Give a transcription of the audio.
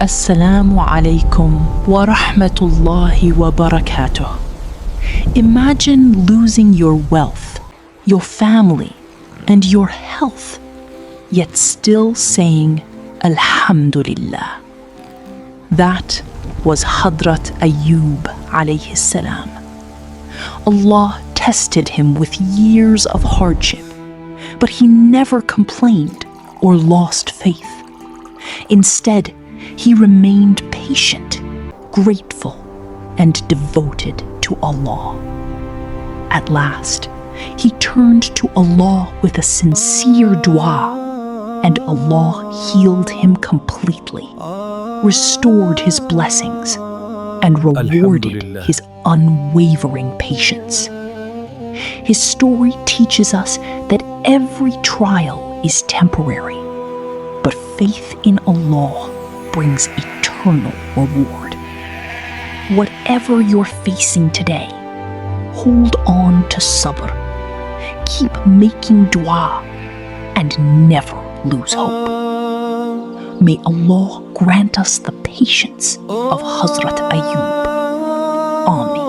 Assalamu alaikum wa rahmatullahi wa barakatuh. Imagine losing your wealth, your family, and your health, yet still saying Alhamdulillah. That was Hazrat Ayyub alayhi salam. Allah tested him with years of hardship, but he never complained or lost faith. Instead, he remained patient, grateful, and devoted to Allah. At last, he turned to Allah with a sincere dua, and Allah healed him completely, restored his blessings, and rewarded his unwavering patience. His story teaches us that every trial is temporary, but faith in Allah brings eternal reward. Whatever you're facing today, hold on to Sabr. Keep making dua and never lose hope. May Allah grant us the patience of Hazrat Ayyub. Amen.